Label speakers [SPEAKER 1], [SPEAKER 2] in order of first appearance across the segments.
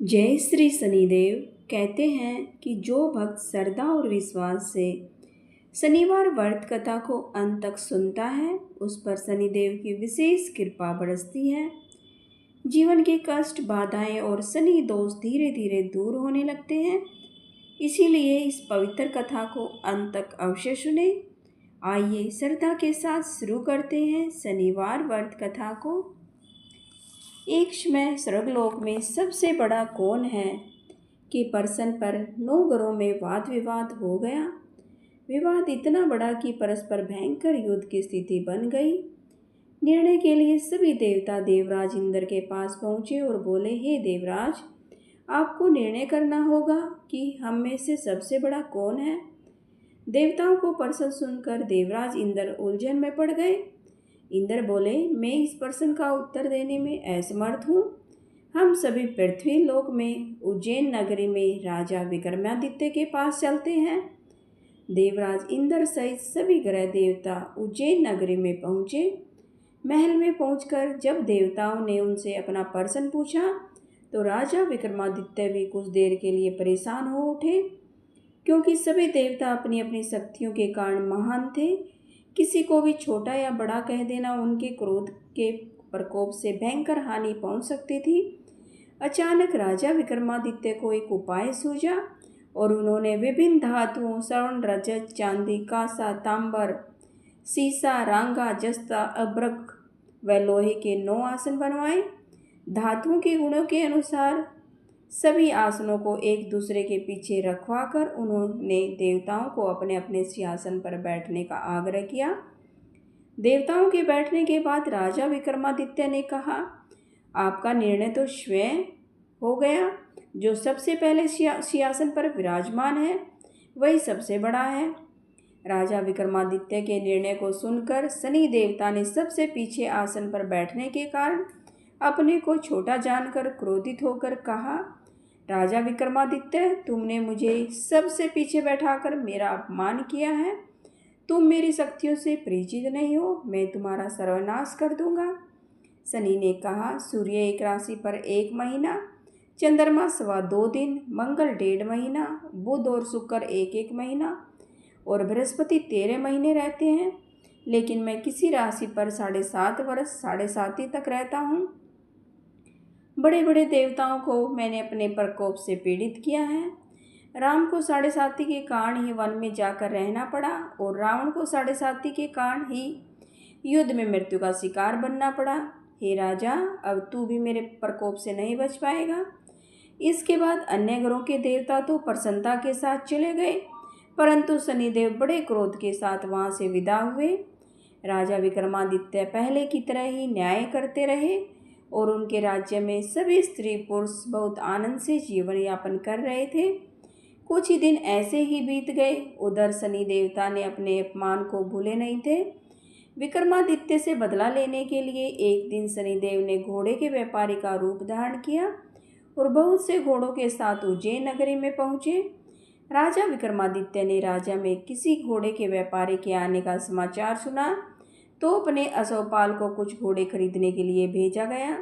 [SPEAKER 1] जय श्री शनिदेव। कहते हैं कि जो भक्त श्रद्धा और विश्वास से शनिवार व्रत कथा को अंत तक सुनता है उस पर शनिदेव की विशेष कृपा बरसती है। जीवन के कष्ट, बाधाएं और शनि दोष धीरे धीरे दूर होने लगते हैं। इसीलिए इस पवित्र कथा को अंत तक अवश्य सुने। आइए श्रद्धा के साथ शुरू करते हैं शनिवार व्रत कथा को। एक समय स्वर्गलोक में सबसे बड़ा कौन है कि प्रश्न पर 9 ग्रहों में वाद विवाद हो गया। विवाद इतना बड़ा कि परस्पर भयंकर युद्ध की स्थिति बन गई। निर्णय के लिए सभी देवता देवराज इंद्र के पास पहुँचे और बोले, हे देवराज, आपको निर्णय करना होगा कि हम में से सबसे बड़ा कौन है। देवताओं को प्रश्न सुनकर देवराज इंद्र उलझन में पड़ गए। इंद्र बोले, मैं इस प्रश्न का उत्तर देने में असमर्थ हूँ। हम सभी पृथ्वी लोक में उज्जैन नगरी में राजा विक्रमादित्य के पास चलते हैं। देवराज इंद्र सहित सभी ग्रह देवता उज्जैन नगरी में पहुँचे। महल में पहुंचकर जब देवताओं ने उनसे अपना प्रश्न पूछा तो राजा विक्रमादित्य भी कुछ देर के लिए परेशान हो उठे, क्योंकि सभी देवता अपनी अपनी शक्तियों के कारण महान थे। किसी को भी छोटा या बड़ा कह देना उनके क्रोध के प्रकोप से भयंकर हानि पहुंच सकती थी। अचानक राजा विक्रमादित्य को एक उपाय सूझा और उन्होंने विभिन्न धातुओं स्वर्ण, रजत, चांदी, कांसा, तांबर, सीसा, रांगा, जस्ता, अभ्रक व लोहे के 9 आसन बनवाए। धातुओं के गुणों के अनुसार सभी आसनों को एक दूसरे के पीछे रखवाकर उन्होंने देवताओं को अपने अपने सिंहासन पर बैठने का आग्रह किया। देवताओं के बैठने के बाद राजा विक्रमादित्य ने कहा, आपका निर्णय तो स्वयं हो गया। जो सबसे पहले सिंहासन पर विराजमान है वही सबसे बड़ा है। राजा विक्रमादित्य के निर्णय को सुनकर शनि देवता ने सबसे पीछे आसन पर बैठने के कारण अपने को छोटा जानकर क्रोधित होकर कहा, राजा विक्रमादित्य, तुमने मुझे सबसे पीछे बैठाकर मेरा अपमान किया है। तुम मेरी शक्तियों से परिचित नहीं हो, मैं तुम्हारा सर्वनाश कर दूंगा। शनि ने कहा, सूर्य एक राशि पर 1 महीना, चंद्रमा 2.25 दिन, मंगल 1.5 महीना, बुध और शुक्र 1-1 महीना और बृहस्पति 13 महीने रहते हैं, लेकिन मैं किसी राशि पर 7.5 वर्ष 7.5 तक रहता हूँ। बड़े बड़े देवताओं को मैंने अपने प्रकोप से पीड़ित किया है। राम को 7.5 के कारण ही वन में जाकर रहना पड़ा और रावण को 7.5 के कारण ही युद्ध में मृत्यु का शिकार बनना पड़ा। हे राजा, अब तू भी मेरे प्रकोप से नहीं बच पाएगा। इसके बाद अन्य ग्रहों के देवता तो प्रसन्नता के साथ चले गए, परंतु शनिदेव बड़े क्रोध के साथ वहाँ से विदा हुए। राजा विक्रमादित्य पहले की तरह ही न्याय करते रहे और उनके राज्य में सभी स्त्री पुरुष बहुत आनंद से जीवन यापन कर रहे थे। कुछ ही दिन ऐसे ही बीत गए। उधर शनि देवता ने अपने अपमान को भूले नहीं थे। विक्रमादित्य से बदला लेने के लिए एक दिन शनिदेव ने घोड़े के व्यापारी का रूप धारण किया और बहुत से घोड़ों के साथ उज्जैन नगरी में पहुँचे। राजा विक्रमादित्य ने राजा में किसी घोड़े के व्यापारी के आने का समाचार सुना तो अपने अश्वपाल को कुछ घोड़े खरीदने के लिए भेजा गया।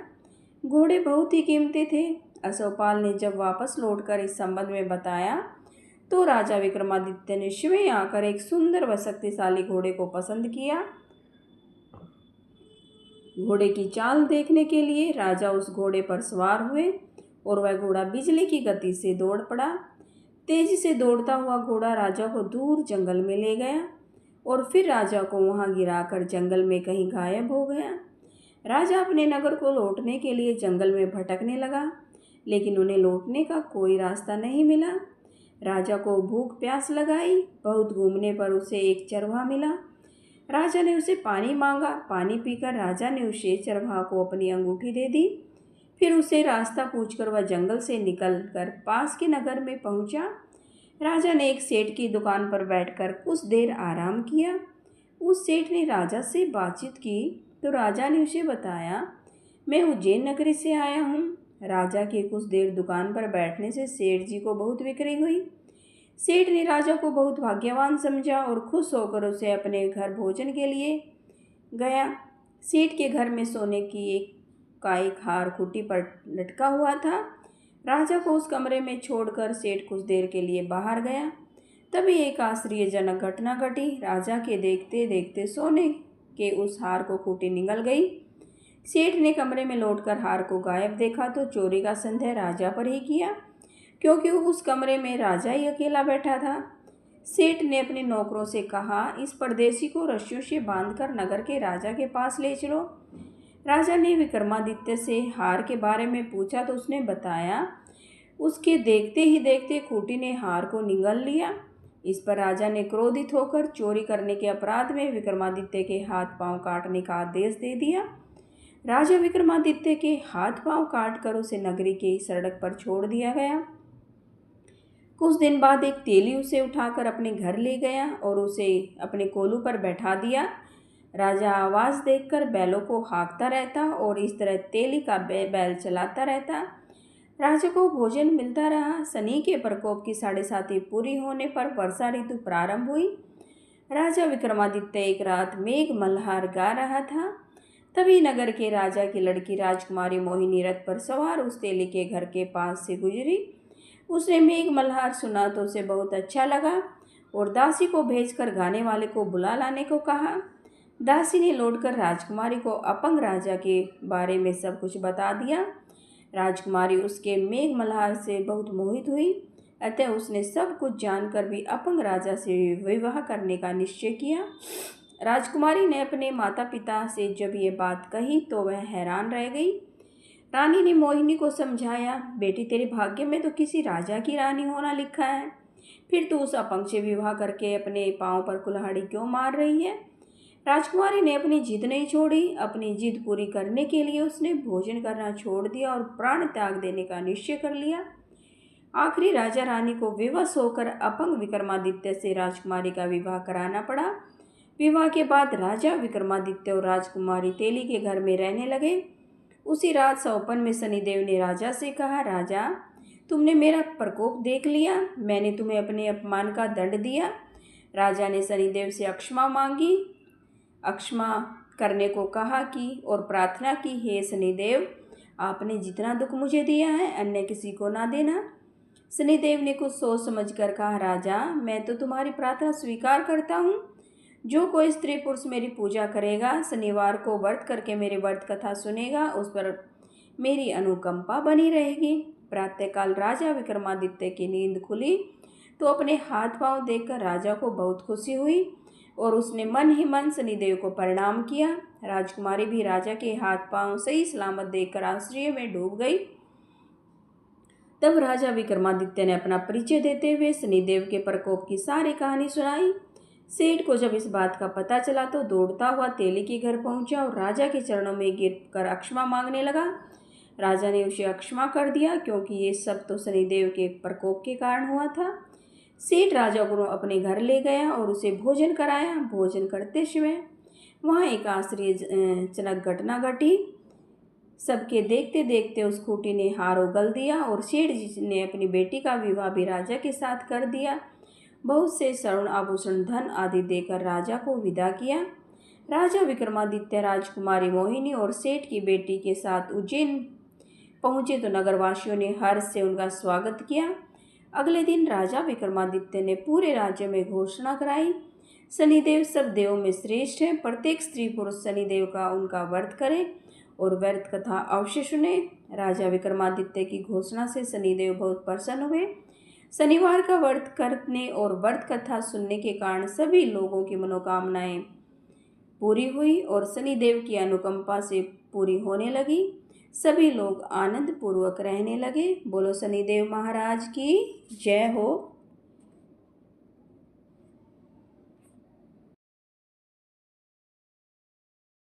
[SPEAKER 1] घोड़े बहुत ही कीमती थे। अश्वपाल ने जब वापस लौटकर इस संबंध में बताया तो राजा विक्रमादित्य ने स्वयं आकर एक सुंदर व शक्तिशाली घोड़े को पसंद किया। घोड़े की चाल देखने के लिए राजा उस घोड़े पर सवार हुए और वह घोड़ा बिजली की गति से दौड़ पड़ा। तेजी से दौड़ता हुआ घोड़ा राजा को दूर जंगल में ले गया और फिर राजा को वहां गिराकर जंगल में कहीं गायब हो गया। राजा अपने नगर को लौटने के लिए जंगल में भटकने लगा, लेकिन उन्हें लौटने का कोई रास्ता नहीं मिला। राजा को भूख प्यास लगाई। बहुत घूमने पर उसे एक चरवाहा मिला। राजा ने उसे पानी मांगा। पानी पीकर राजा ने उसे चरवाहा को अपनी अंगूठी दे दी। फिर उसे रास्ता पूछकर वह जंगल से निकलकर पास के नगर में पहुंचा। राजा ने एक सेठ की दुकान पर बैठकर कुछ देर आराम किया। उस सेठ ने राजा से बातचीत की तो राजा ने उसे बताया, मैं उज्जैन नगरी से आया हूँ। राजा के कुछ देर दुकान पर बैठने से सेठ जी को बहुत बिक्री हुई। सेठ ने राजा को बहुत भाग्यवान समझा और खुश होकर उसे अपने घर भोजन के लिए गया। सेठ के घर में सोने की एक हार खूंटी पर लटका हुआ था। राजा को उस कमरे में छोड़कर सेठ कुछ देर के लिए बाहर गया। तभी एक आश्चर्यजनक घटना घटी। राजा के देखते देखते सोने के उस हार को खूंटी निगल गई। सेठ ने कमरे में लौटकर हार को गायब देखा तो चोरी का संदेह राजा पर ही किया, क्योंकि उस कमरे में राजा ही अकेला बैठा था। सेठ ने अपने नौकरों से कहा, इस परदेशी को रस्सियों से बांधकर नगर के राजा के पास ले चलो। राजा ने विक्रमादित्य से हार के बारे में पूछा तो उसने बताया। उसके देखते ही देखते खूंटी ने हार को निगल लिया। इस पर राजा ने क्रोधित होकर चोरी करने के अपराध में विक्रमादित्य के हाथ पांव काटने का आदेश दे दिया। राजा विक्रमादित्य के हाथ पांव काटकर उसे नगरी की सड़क पर छोड़ दिया गया। कुछ दिन बाद एक तेली उसे उठाकर अपने घर ले गया और उसे अपने कोलू पर बैठा दिया। राजा आवाज़ देखकर बैलों को हाँकता रहता और इस तरह तेली का बैल चलाता रहता। राजा को भोजन मिलता रहा। शनि के प्रकोप की 7.5 पूरी होने पर वर्षा ऋतु प्रारंभ हुई। राजा विक्रमादित्य एक रात मेघ मल्हार गा रहा था। तभी नगर के राजा की लड़की राजकुमारी मोहिनी रथ पर सवार उस तेली के घर के पास से गुजरी। उसने मेघ मल्हार सुना तो उसे बहुत अच्छा लगा और दासी को भेजकर गाने वाले को बुला लाने को कहा। दासी ने लौटकर राजकुमारी को अपंग राजा के बारे में सब कुछ बता दिया। राजकुमारी उसके मेघ मल्हार से बहुत मोहित हुई, अतः उसने सब कुछ जानकर भी अपंग राजा से विवाह करने का निश्चय किया। राजकुमारी ने अपने माता पिता से जब ये बात कही तो वह हैरान रह गई। रानी ने मोहिनी को समझाया, बेटी तेरे भाग्य में तो किसी राजा की रानी होना लिखा है, फिर तू उस अपंग से विवाह करके अपने पाँव पर कुल्हाड़ी क्यों मार रही है। राजकुमारी ने अपनी जिद नहीं छोड़ी। अपनी जिद पूरी करने के लिए उसने भोजन करना छोड़ दिया और प्राण त्याग देने का निश्चय कर लिया। आखिरी राजा रानी को विवश होकर अपंग विक्रमादित्य से राजकुमारी का विवाह कराना पड़ा। विवाह के बाद राजा विक्रमादित्य और राजकुमारी तेली के घर में रहने लगे। उसी रात सौपन में शनिदेव ने राजा से कहा, राजा तुमने मेरा प्रकोप देख लिया, मैंने तुम्हें अपने अपमान का दंड दिया। राजा ने शनिदेव से अक्षमा मांगी, अक्षमा करने को कहा कि और प्रार्थना की, हे शनिदेव आपने जितना दुख मुझे दिया है अन्य किसी को ना देना। शनिदेव ने कुछ सोच समझकर कहा, राजा मैं तो तुम्हारी प्रार्थना स्वीकार करता हूँ। जो कोई स्त्री पुरुष मेरी पूजा करेगा, शनिवार को व्रत करके मेरी व्रत कथा सुनेगा, उस पर मेरी अनुकंपा बनी रहेगी। प्रातःकाल राजा विक्रमादित्य की नींद खुली तो अपने हाथ पांव देखकर राजा को बहुत खुशी हुई और उसने मन ही मन शनिदेव को प्रणाम किया। राजकुमारी भी राजा के हाथ पांव सही सलामत देखकर आश्चर्य में डूब गई। तब राजा विक्रमादित्य ने अपना परिचय देते हुए शनिदेव के प्रकोप की सारी कहानी सुनाई। सेठ को जब इस बात का पता चला तो दौड़ता हुआ तेली के घर पहुंचा और राजा के चरणों में गिरकर अक्षमा मांगने लगा। राजा ने उसे अक्षमा कर दिया, क्योंकि ये सब तो शनिदेव के प्रकोप के कारण हुआ था। सेठ राजा को अपने घर ले गया और उसे भोजन कराया। भोजन करते समय वहाँ एक आश्चर्यजनक घटना घटी। सबके देखते देखते उस खूंटी ने हार उगल दिया और सेठ जी ने अपनी बेटी का विवाह भी राजा के साथ कर दिया। बहुत से स्वर्ण आभूषण धन आदि देकर राजा को विदा किया। राजा विक्रमादित्य राजकुमारी मोहिनी और सेठ की बेटी के साथ उज्जैन पहुँचे तो नगरवासियों ने हर्ष से उनका स्वागत किया। अगले दिन राजा विक्रमादित्य ने पूरे राज्य में घोषणा कराई, शनिदेव सब देवों में श्रेष्ठ है। प्रत्येक स्त्री पुरुष शनिदेव का उनका व्रत करे और व्रत कथा अवश्य सुने। राजा विक्रमादित्य की घोषणा से शनिदेव बहुत प्रसन्न हुए। शनिवार का व्रत करने और व्रत कथा सुनने के कारण सभी लोगों की मनोकामनाएं पूरी हुई और शनिदेव की अनुकंपा से पूरी होने लगी। सभी लोग आनंद पूर्वक रहने लगे। बोलो शनिदेव महाराज की जय हो।